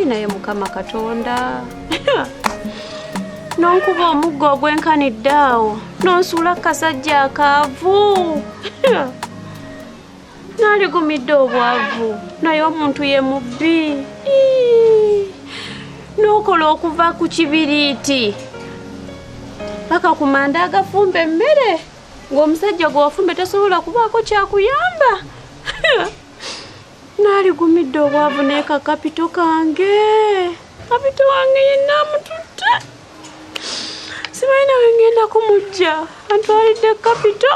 naye Mukama Katonda. Nonkuba omuggo ogwenkanidde awo nonsuula kasajja akaavu. Naligumidde obwavu naye omuntu ye mubbi. N'okola okuva ku kibiriiti paka ku manda agafumba emmere ng'omusajja gwe wafumbe tasobola kubaako kyakuyamba. Naligumidde obwavu n'eka kapito kange. Kapito wange yenna amututte. Simanyi nawe ngenda kumujja antwalidde kapito.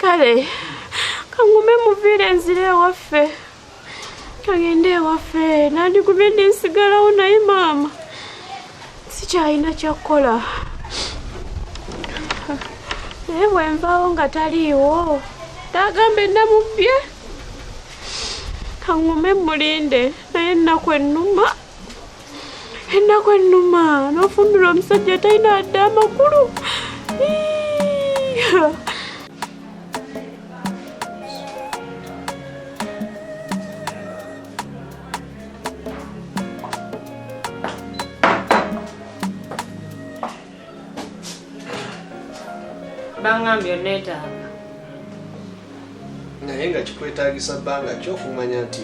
Kale kangume muviire nzire ewaffe. Kagende ewaffe nandigumidde nsigalawo naye maama sikyalina kyakkola. Naye bwe nvaawo nga taliiwo tagambe namubbye. Kangume mulinde naye ennaku ennuma. Ennaku ennuma n'ofumbirwa omusajja talina adde amakulu. Bangambye neetaaga. Naye nga kikwetaagisa bbanga ki okumanya nti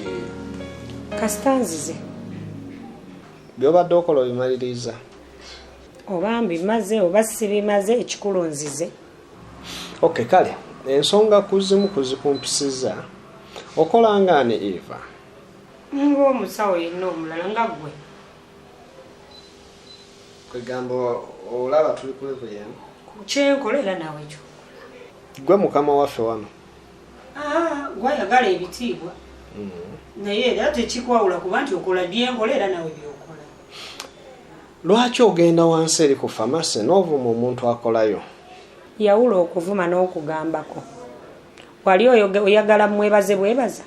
kasita nzize by'obadde okola obimaliriza? Oba mbimaze oba sibimaze, ekikulu nzize. Okay, kale ensonga kuzimu kuzikumpisiza okola nga ne Eva. Ng'omusawo yenna omulala nga ggwe. Kwegamba olaba tuli kulevo yemu. Kyenkola era naawe ekyo. Gwe mukama waffe wano. Gwayagala ebitiibwa. Naye era tekikwawula kuba nti okola byenkola era naawe byokola. Lwaki ogenda wansi eri ku famasi n'ovuma omuntu akolayo? Yawula okuvuma n'okugambako. Wali oyagala mwebaze bwebaza?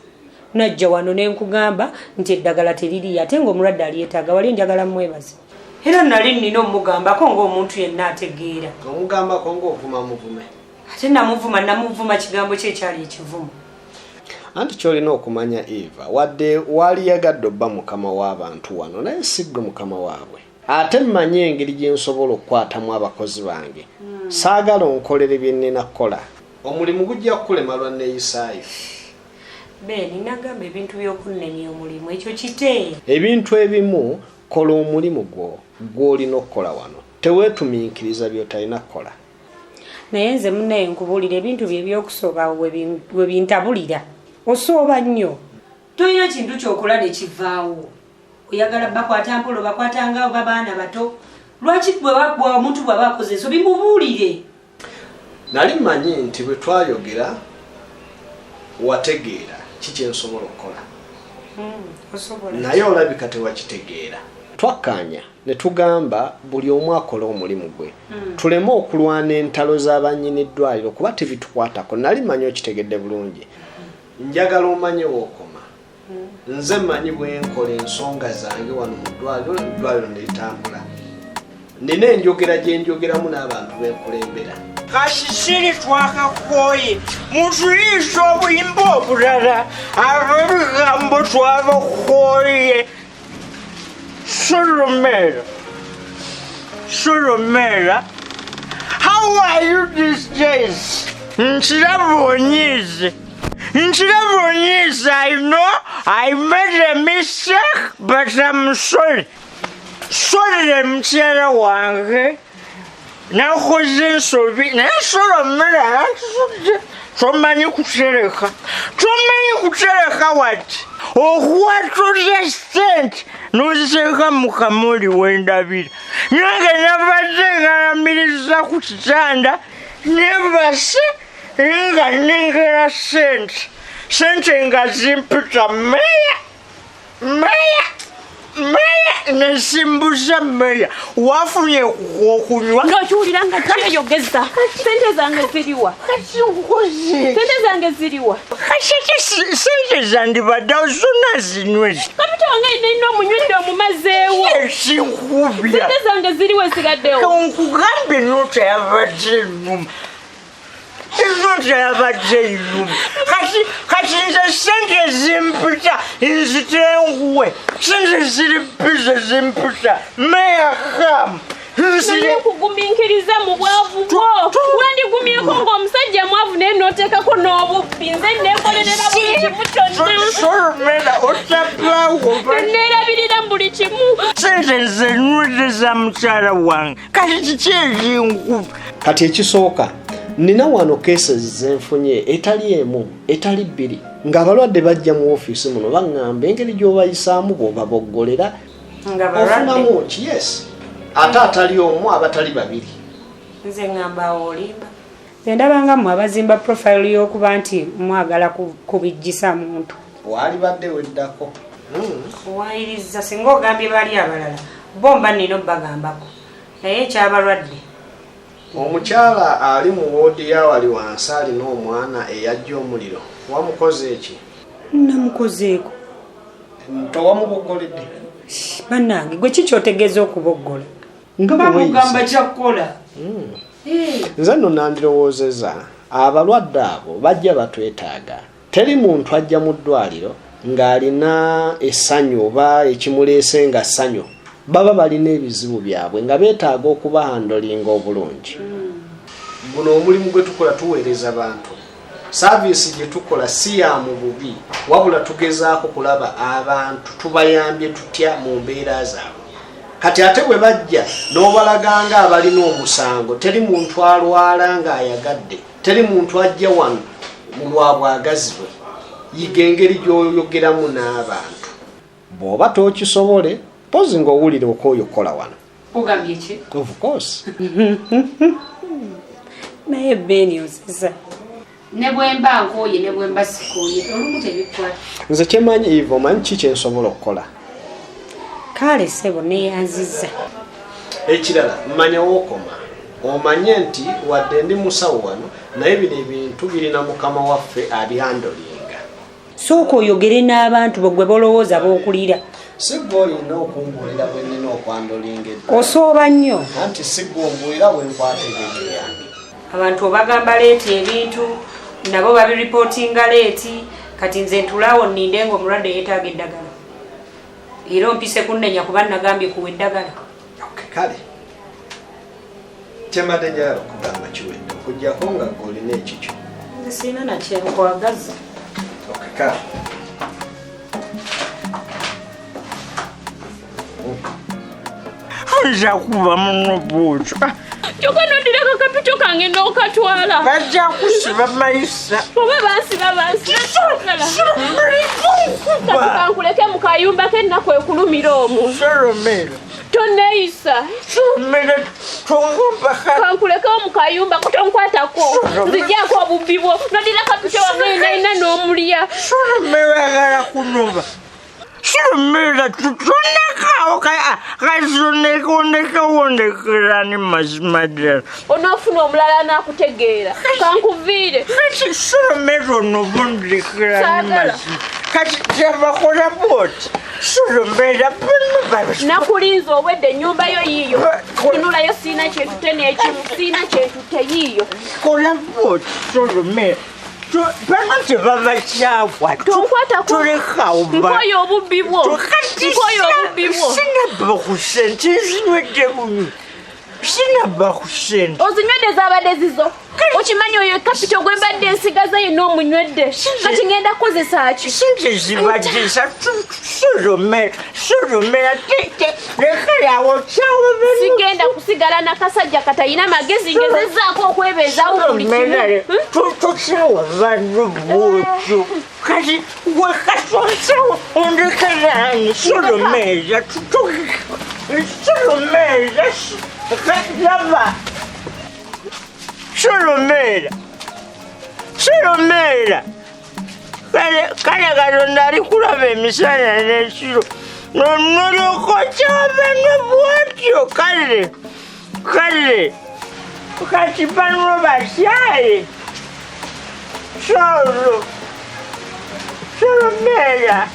Najja wano ne nkugamba nti eddagala teriri ate ng'omulwadde alyetaaga wali njagala mwebaze. Era nali nnina omugambako ng'omuntu yenna ategeera. Omugambako ng'ovuma muvume. Ate namuvuma kigambo kye ekyali ekivumu. Anti kyolina okumanya Eva, wadde wali yagadde obba mukama w'abantu wano naye si ggwe mukama waabwe. Ate mmanyi engeri gye nsobola okukwatamu abakozi bange. Saagala onkolere bye nnina kukola. Omulimu gujja kukulema lwa neeyisaayo. Beni nagamba ebintu by'okunnemya omulimu ekyo kite. Ebintu ebimu kola omulimu gw'olina okukola wano. Teweetumiikiriza by'otalina kukola. Naye nze munnaye nkubuulira ebintu bye by'okusooba we bintabulira. Osooba nnyo. Toyina kintu ky'okola ne kivaawo. Oyagala bakwata mpolo bakwatanga babaana bato. Lwaki bwe omuntu bw'aba akoze ensobi mubuulire? Nali mmanyi nti bwe twayogera wategeera kiki nsobola okukola. Naye olabika tewakitegeera. Twakkaanya ne tugamba buli omu akola omulimu gwe. Tuleme okulwana entalo z'abannyini eddwaliro kuba tebitukwatako. Nali mmanyi okitegedde bulungi. Njagala omanye wookoma. Nze mmanyi bwe nkola ensonga zange wano mu ddwaliro, eddwaliro ne litambula. Nina enjogera gye njogeramu n'abantu b'enkulembera. Kasisiri twakakooye mutuliisa obuyimba obulala ab'ebigambo twabakooye. Solomera, how are you these days? Nchirabonyize, I know I made a mistake, but I'm sorry. Sorry, mchera wange. Nakoze ensobi, naye Solomera tomanyi kutereka wati. Okuwatuza sente n'oziteeka mu kamuli w'endabira. Nange nabadde ngalamiriza ku kitanda nebase nga nnengera sente nga zimpita meya nesimbuza meya wafunye okunywa ng'okiwulira nga kyeyogeza. Sente zange ziriwa? Sente zange ziriwa? Sente zandibadde zonna zinyweze. Kapito wange nina omunywedde omumazeewo. Ekinkubya. Sente zange ziriwa esigaddewo? Nkugambye n'otayabadde nnuma. Enonta yabadde nnuma. Kati nze sente zimputa nzitenguwe. Sente ziri bize zimputa. Meya kam. Naye kugumiikiriza mu bwavu bwo. Wandigumyeko ng'omusajja mwavu naye n'oteekako n'obubbi. Nze neekolerera buli kimu kyonna. Soromera otaplawo. Neerabirira buli kimu. Sente nze nnwedde za mukyala wange. Kati kiki ekinkuba? Kati ekisooka nina wano cases zenfunye etali emu etali bbiri ng'abalwadde bajja mu ofiisi muno baŋŋamba engeri gy'obayisaamu bw'obaboggolera ofunamu ki yes ate atali omu abatali babiri. Nze ŋŋamba olimba. Nze ndabanga mmwe abazimba profile y'okuba nti mwagala kubijjisa muntu. Waalibadde weddako. Kuwayiriza singa ogambye bali abalala bomba nnina obbagambako naye ekyabalwadde. Omukyala ali mu woodi y'awali wansi alina omwana eyajja omuliro wamukoze eki? Namukozeeko. Towamuboggoledde? Bannange gwe ki kyotegeeza okuboggola? Nga bamugamba kyakkola. Nze nno nandirowoozeza abalwadde abo bajja batwetaaga. Teri muntu ajja mu ddwaliro ng'alina essanyu oba ekimuleese nga ssanyu. Baba balina ebizibu byabwe nga beetaaga okuba handolinga obulungi. Guno omulimu gwe tukola tuweereza bantu. Saavisi gye tukola si ya mu bubi wabula tugezaako kulaba abantu tubayambye tutya mu mbeera zaabwe. Kati ate bwe bajja n'obalaganga abalina omusango teri muntu alwala ng'ayagadde. Teri muntu ajja wano mu lwabwagazi bwe. Yiga engeri gy'oyogeramu n'abantu. Bw'oba tookisobole pozi ng'owulira okwoyo kola wano. Ogambye ki? Of course. Naye Beni ozeza. Ne bwe mba nkooye ne bwe mba sikooye olumu tebikwata. Nze kyemanyi Ivo omanyi ki kye nsobola okukola? Kale ssebo neeyanzizza. Ekirala mmanya wookoma. Omanye nti wadde ndi musawo wano naye bino ebintu birina mukama waffe abihandolinga. Sooka oyogere n'abantu bwe bolowooza b'okulira. Sigwe olina okungulira bwe nnina okwandolinga edda. Osooba nnyo. Anti sigwe ongulira bwe nkwata ebintu byange. Abantu obagamba leeti ebintu nabo babiripootinga leeti kati nze ntulaawo nninde ng'omulwadde yeetaaga eddagala. Era ompise kunnenya kuba nagambye kuwa eddagala. Kale kyembadde njagala okugamba kiwedde okuggyako nga olina ekikyo. Nze sirina nakyenkwagaza. Kale nza kuba muno bwotyo. Kyokka n'oddira akapito kange n'okatwala. Bajja kusiba mayisa. Oba bansiba. Kankuleke mu kayumba k'ennaku ekulumira omwo. Soromera. Tonneeyisa. Mera tongomba Kankulekewo mu kayumba kutonkwatako. Nziggyako obubbi bwo. N'oddira akapito wange nayina n'omulya. Soromera agala kunoba. Soromera tutonekawo kazonekondekawondekera ni mazima ddala. Onoofuna omulala n'akutegeera. Kankuviire. Kati Soromera onobundekera ni mazima. Kati tebakola bwoti. Soromera bano nakulinza obwedde ennyumba yo yiiyo. Tunulayo siina kyetute n'ekimu. Siina kyetute yiiyo. kola bwoti Soromera. Bano tebabakyawa. Tulekawo nkoyo obubbi bwo. Nkoyo obubbi bwo. Sinaba ku sente nzinywedde buno. Sinaba ku sente. Ozinywedde zaabadde zizo. Okimanyi oyo kapito gwe mbadde nsigaza yenna omunywedde. Kati ngenda kukozesa ki? Sente zibadde Soromera leka yawo kyawo bano. Sigenda kusigala nakasajja katayina magezi ngezezaako okwebeezaawo buli kimu. Tokyawa bano bwotyo. Kati wekatwasawo ondekerani Soromera. Soromera. Laba. Soromera. Kale Katonda ali kulaba emisana n'ekiro. Nolokokyawa bano bwotyo. Kale. Kati bano bakyaye. Soromera.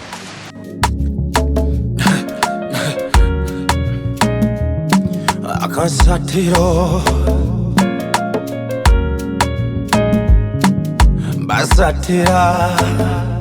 AKASATTIRO AKASATTIRO